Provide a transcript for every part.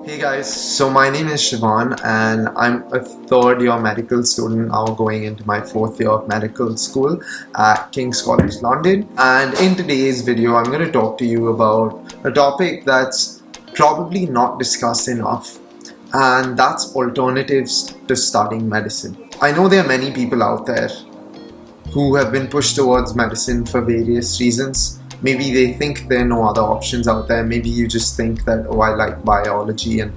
Hey guys, so my name is Shivan and I'm a third year medical student now going into my fourth year of medical school at King's College London. And in today's video, I'm going to talk to you about a topic that's probably not discussed enough, and that's alternatives to studying medicine. I know there are many people out there who have been pushed towards medicine for various reasons. Maybe they think there are no other options out there. Maybe you just think that, oh, I like biology and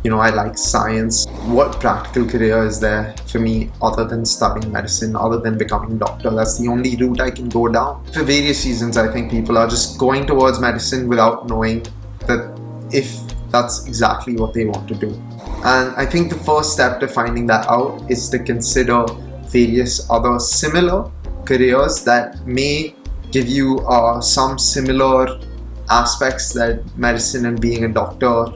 I like science. What practical career is there for me other than studying medicine, other than becoming a doctor? That's the only route I can go down. For various reasons, I think people are just going towards medicine without knowing that if that's exactly what they want to do. And I think the first step to finding that out is to consider various other similar careers that may give you some similar aspects that medicine and being a doctor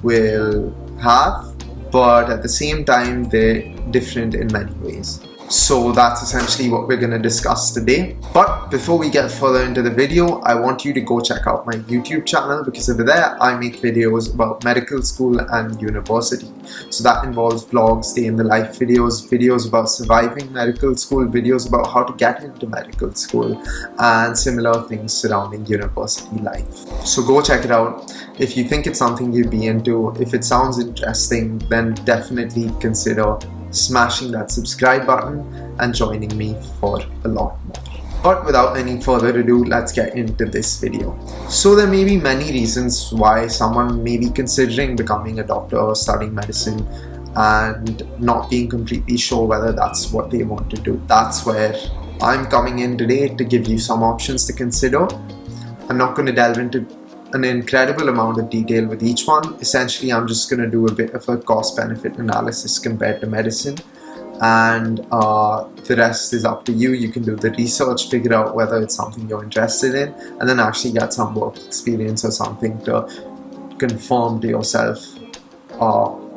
will have, but at the same time they're different in many ways. So that's essentially what we're going to discuss today. But before we get further into the video, I want you to go check out my YouTube channel, because over there I make videos about medical school and university. So that involves vlogs, day in the life videos, videos about surviving medical school, videos about how to get into medical school, and similar things surrounding university life. So go check it out. If you think it's something you'd be into, if it sounds interesting, then definitely consider smashing that subscribe button and joining me for a lot more. But without any further ado, let's get into this video. So there may be many reasons why someone may be considering becoming a doctor or studying medicine and not being completely sure whether that's what they want to do. That's where I'm coming in today to give you some options to consider. I'm not going to delve into an incredible amount of detail with each one. Essentially, I'm just going to do a bit of a cost-benefit analysis compared to medicine, and the rest is up to you. You can do the research, figure out whether it's something you're interested in, and then actually get some work experience or something to confirm to yourself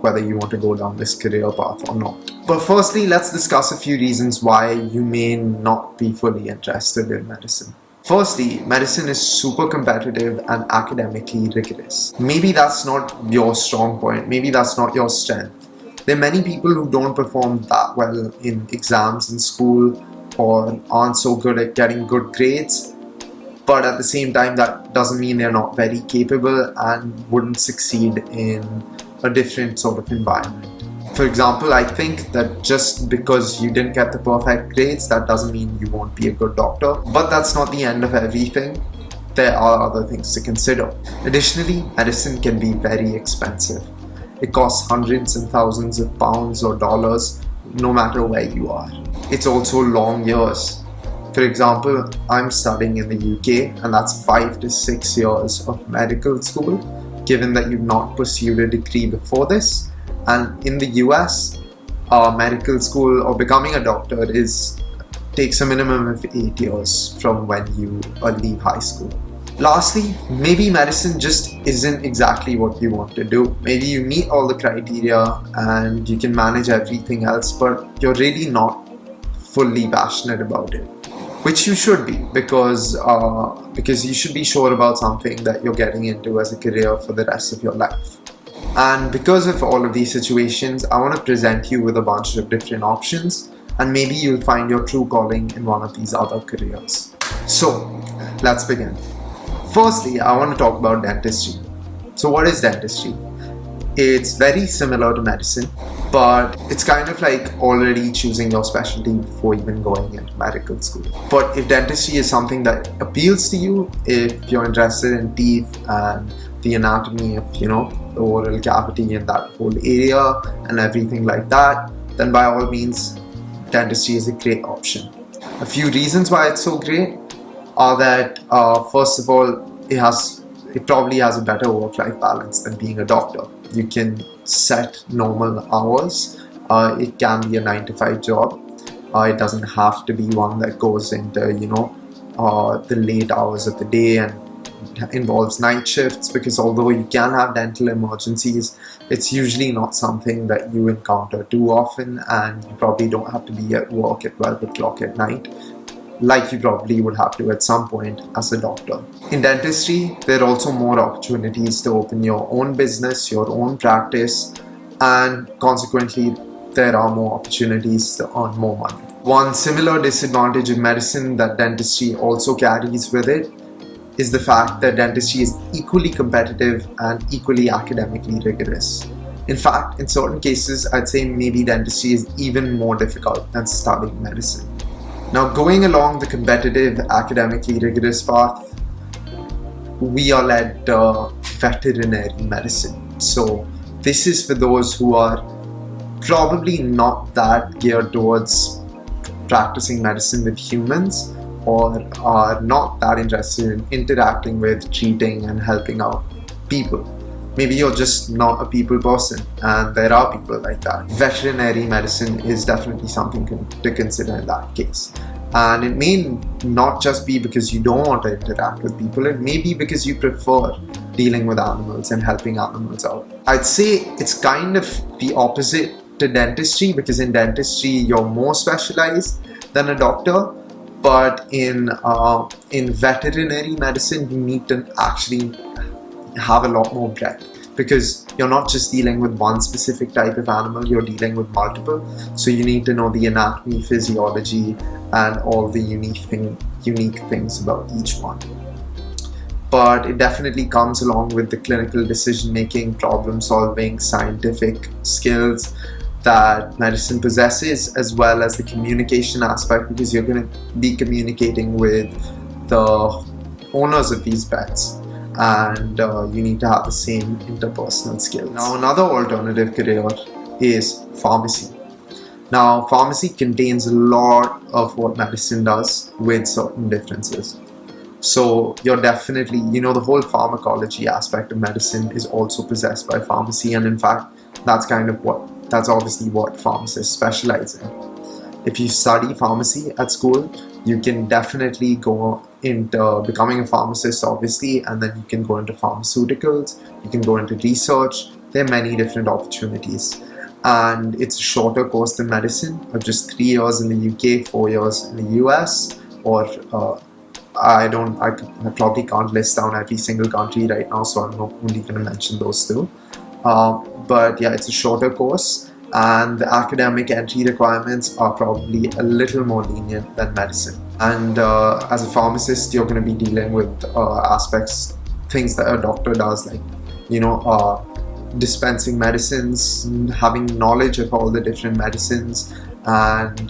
whether you want to go down this career path or not. But firstly, let's discuss a few reasons why you may not be fully interested in medicine. Firstly, medicine is super competitive and academically rigorous. Maybe that's not your strong point, maybe that's not your strength. There are many people who don't perform that well in exams in school or aren't so good at getting good grades, but at the same time that doesn't mean they're not very capable and wouldn't succeed in a different sort of environment. For example, I think that just because you didn't get the perfect grades, that doesn't mean you won't be a good doctor. But that's not the end of everything. There are other things to consider. Additionally, medicine can be very expensive. It costs hundreds and thousands of pounds or dollars, no matter where you are. It's also long years. For example, I'm studying in the UK, and that's 5 to 6 years of medical school, given that you've not pursued a degree before this. And in the US, medical school or becoming a doctor takes a minimum of 8 years from when you leave high school. Lastly, maybe medicine just isn't exactly what you want to do. Maybe you meet all the criteria and you can manage everything else, but you're really not fully passionate about it. Which you should be, because you should be sure about something that you're getting into as a career for the rest of your life. And because of all of these situations, I want to present you with a bunch of different options, and maybe you'll find your true calling in one of these other careers. So, let's begin. Firstly, I want to talk about dentistry. So what is dentistry? It's very similar to medicine, but it's kind of like already choosing your specialty before even going into medical school. But if dentistry is something that appeals to you, if you're interested in teeth and the anatomy of, the oral cavity and that whole area and everything like that, then by all means, dentistry is a great option. A few reasons why it's so great are that, first of all, it probably has a better work-life balance than being a doctor. You can set normal hours. It can be a 9-to-5 job. It doesn't have to be one that goes into, the late hours of the day and involves night shifts, because although you can have dental emergencies, it's usually not something that you encounter too often, and you probably don't have to be at work at 12 o'clock at night. like you probably would have to at some point as a doctor. In dentistry, there are also more opportunities to open your own business, your own practice, and consequently, there are more opportunities to earn more money. One similar disadvantage of medicine that dentistry also carries with it is the fact that dentistry is equally competitive and equally academically rigorous. In fact, in certain cases, I'd say maybe dentistry is even more difficult than studying medicine. Now, going along the competitive, academically rigorous path, we are led veterinary medicine. So, this is for those who are probably not that geared towards practicing medicine with humans, or are not that interested in interacting with, treating, and helping out people. Maybe you're just not a people person, and there are people like that. Veterinary medicine is definitely something to consider in that case. And it may not just be because you don't want to interact with people, it may be because you prefer dealing with animals and helping animals out. I'd say it's kind of the opposite to dentistry, because in dentistry you're more specialized than a doctor. But in veterinary medicine, you need to actually have a lot more breadth, because you're not just dealing with one specific type of animal, you're dealing with multiple. So you need to know the anatomy, physiology, and all the unique things about each one. But it definitely comes along with the clinical decision making, problem solving, scientific skills that medicine possesses, as well as the communication aspect, because you're going to be communicating with the owners of these pets, and you need to have the same interpersonal skills. Now, another alternative career is pharmacy. Now, pharmacy contains a lot of what medicine does with certain differences. So you're definitely, the whole pharmacology aspect of medicine is also possessed by pharmacy, and in fact, that's obviously what pharmacists specialize in. If you study pharmacy at school, you can definitely go into becoming a pharmacist, obviously, and then you can go into pharmaceuticals, you can go into research. There are many different opportunities. And it's a shorter course than medicine, of just 3 years in the UK, 4 years in the US, or I probably can't list down every single country right now, so I'm only going to mention those two. But yeah, it's a shorter course, and the academic entry requirements are probably a little more lenient than medicine. And as a pharmacist, you're going to be dealing with things that a doctor does, like dispensing medicines, having knowledge of all the different medicines, and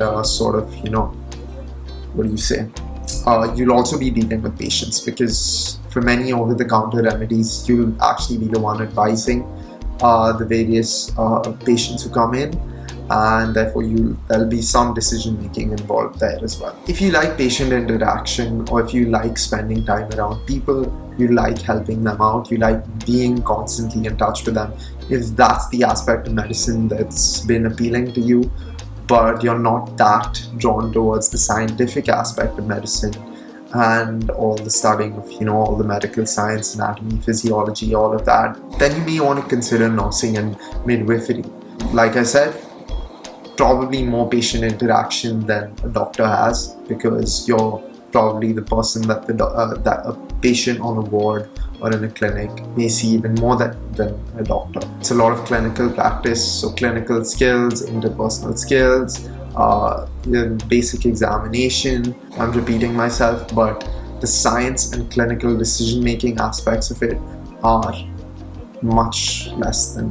you'll also be dealing with patients, because for many over-the-counter remedies, you'll actually be the one advising the various patients who come in, and therefore there'll be some decision making involved there as well. If you like patient interaction, or if you like spending time around people, you like helping them out, you like being constantly in touch with them, if that's the aspect of medicine that's been appealing to you, but you're not that drawn towards the scientific aspect of medicine and all the studying of all the medical science, anatomy, physiology, all of that, then you may want to consider nursing and midwifery. Like I said, probably more patient interaction than a doctor has, because you're probably the person that a patient on a ward or in a clinic may see even more than a doctor. It's a lot of clinical practice, so clinical skills, interpersonal skills, basic examination. I'm repeating myself, but the science and clinical decision-making aspects of it are much less than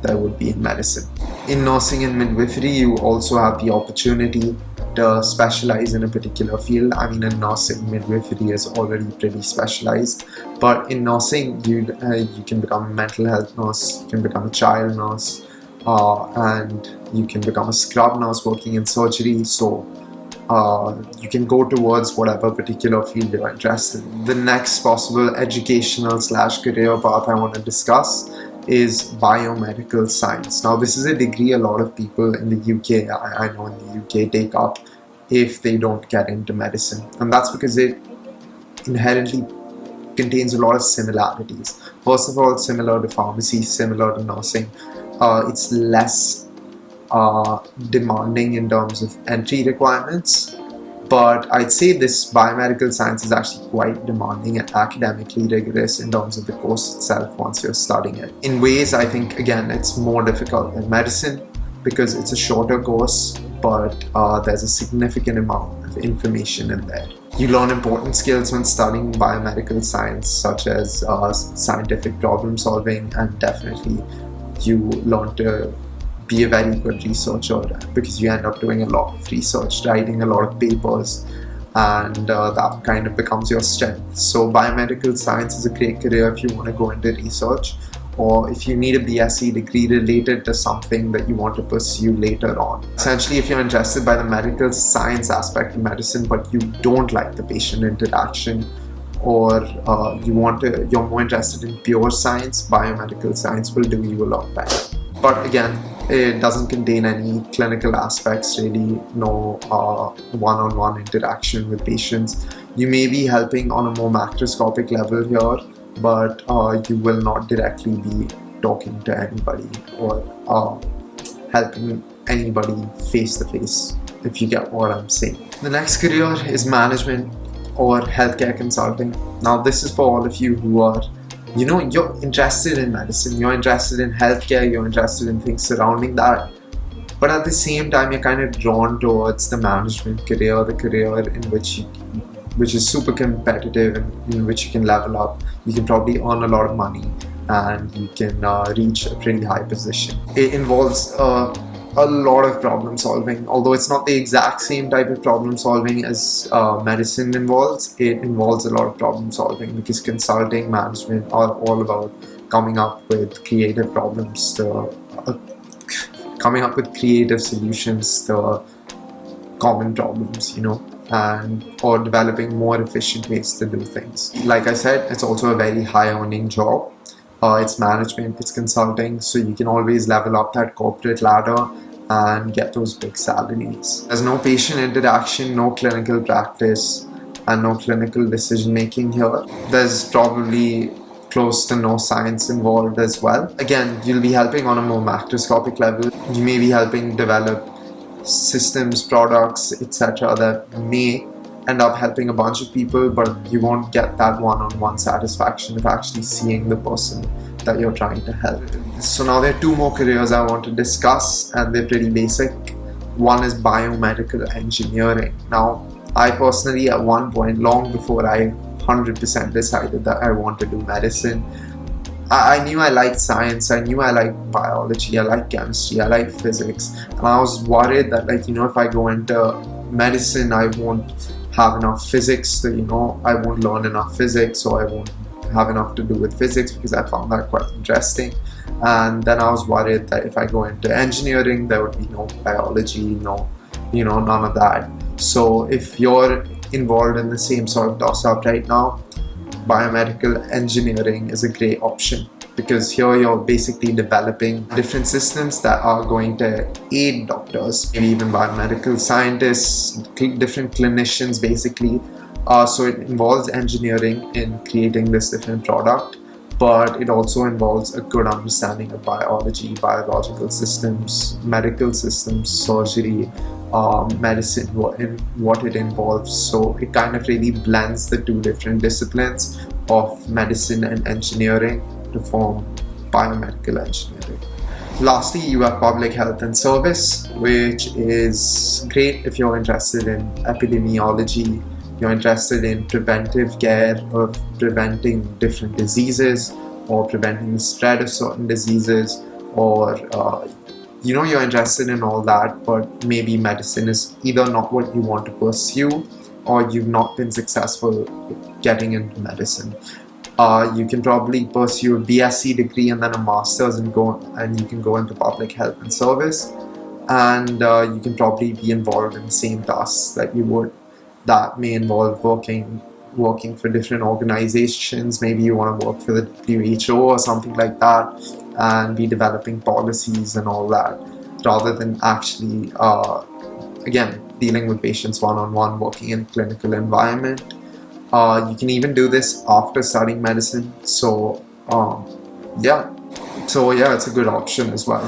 there would be in medicine. In nursing and midwifery, you also have the opportunity to specialize in a particular field. I mean, in nursing, midwifery is already pretty specialized, but in nursing, you can become a mental health nurse, you can become a child nurse, and you can become a scrub nurse working in surgery. So you can go towards whatever particular field you're interested in. The next possible educational / career path I want to discuss is biomedical science. Now, this is a degree a lot of people in the UK, I know in the UK, take up if they don't get into medicine, and that's because it inherently contains a lot of similarities. First of all, similar to pharmacy, similar to nursing. It's less demanding in terms of entry requirements, But I'd say this biomedical science is actually quite demanding and academically rigorous in terms of the course itself once you're studying it. In ways, I think, again, it's more difficult than medicine because it's a shorter course, but there's a significant amount of information in there. You learn important skills when studying biomedical science, such as scientific problem solving, and definitely you learn to be a very good researcher because you end up doing a lot of research, writing a lot of papers, and that kind of becomes your strength. So biomedical science is a great career if you want to go into research, or if you need a BSc degree related to something that you want to pursue later on. Essentially, if you're interested by the medical science aspect of medicine but you don't like the patient interaction, or you're more interested in pure science, biomedical science will do you a lot better. But again, it doesn't contain any clinical aspects, really, no one-on-one interaction with patients. You may be helping on a more macroscopic level here, but you will not directly be talking to anybody or helping anybody face to face, if you get what I'm saying. The next career is management or healthcare consulting. Now, this is for all of you who are, you're interested in medicine, you're interested in healthcare, you're interested in things surrounding that, but at the same time you're kind of drawn towards the management career, the career in which is super competitive and in which you can level up, you can probably earn a lot of money, and you can reach a pretty high position. It involves a lot of problem solving, although it's not the exact same type of problem solving as medicine involves. It involves a lot of problem solving because consulting, management are all about coming up with creative problems, coming up with creative solutions to common problems, or developing more efficient ways to do things. Like I said, it's also a very high earning job. It's management, it's consulting, so you can always level up that corporate ladder and get those big salaries. There's no patient interaction, no clinical practice, and no clinical decision making here. There's probably close to no science involved as well. Again, you'll be helping on a more macroscopic level. You may be helping develop systems, products, etc. that may end up helping a bunch of people, but you won't get that one-on-one satisfaction of actually seeing the person that you're trying to help. So now there are two more careers I want to discuss, and they're pretty basic. One is biomedical engineering. Now, I personally, at one point, long before I 100% decided that I want to do medicine, I knew I liked science, I knew I liked biology, I liked chemistry, I liked physics, and I was worried that, if I go into medicine, I won't have enough physics to, I won't learn enough physics, or I won't have enough to do with physics, because I found that quite interesting. And then I was worried that if I go into engineering, there would be no biology, none of that. So if you're involved in the same sort of toss-up right now, biomedical engineering is a great option, because here you're basically developing different systems that are going to aid doctors, maybe even biomedical scientists, different clinicians basically. So it involves engineering in creating this different product, but it also involves a good understanding of biology, biological systems, medical systems, surgery, medicine, what it involves. So it kind of really blends the two different disciplines of medicine and engineering to form biomedical engineering. Lastly, you have public health and service, which is great if you're interested in epidemiology, you're interested in preventive care of preventing different diseases or preventing the spread of certain diseases, or you're interested in all that, but maybe medicine is either not what you want to pursue, or you've not been successful getting into medicine. You can probably pursue a BSc degree and then a master's and you can go into public health and service, and you can probably be involved in the same tasks that may involve working for different organizations. Maybe you want to work for the WHO or something like that, and be developing policies and all that, rather than actually again dealing with patients one-on-one, working in a clinical environment. You can even do this after studying medicine, so yeah, it's a good option as well.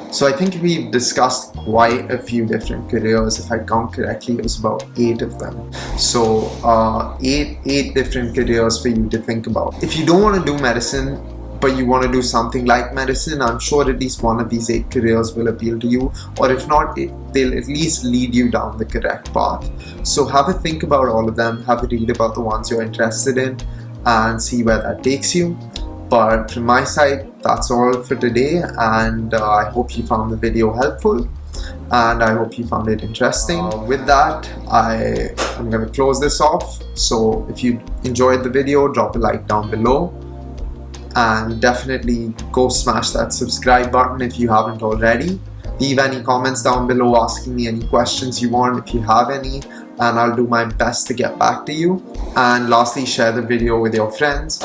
So I think we've discussed quite a few different careers. If I count correctly, it was about 8 of them. So eight different careers for you to think about. If you don't want to do medicine, but you want to do something like medicine, I'm sure at least one of these 8 careers will appeal to you, or if not, they'll at least lead you down the correct path. So have a think about all of them, have a read about the ones you're interested in, and see where that takes you. But from my side, that's all for today, and I hope you found the video helpful, and I hope you found it interesting. With that, I'm going to close this off. So if you enjoyed the video, drop a like down below, and definitely go smash that subscribe button if you haven't already. Leave any comments down below asking me any questions you want if you have any, and I'll do my best to get back to you. And lastly, share the video with your friends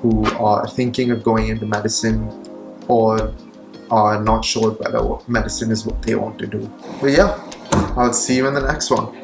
who are thinking of going into medicine or are not sure whether medicine is what they want to do. But yeah, I'll see you in the next one.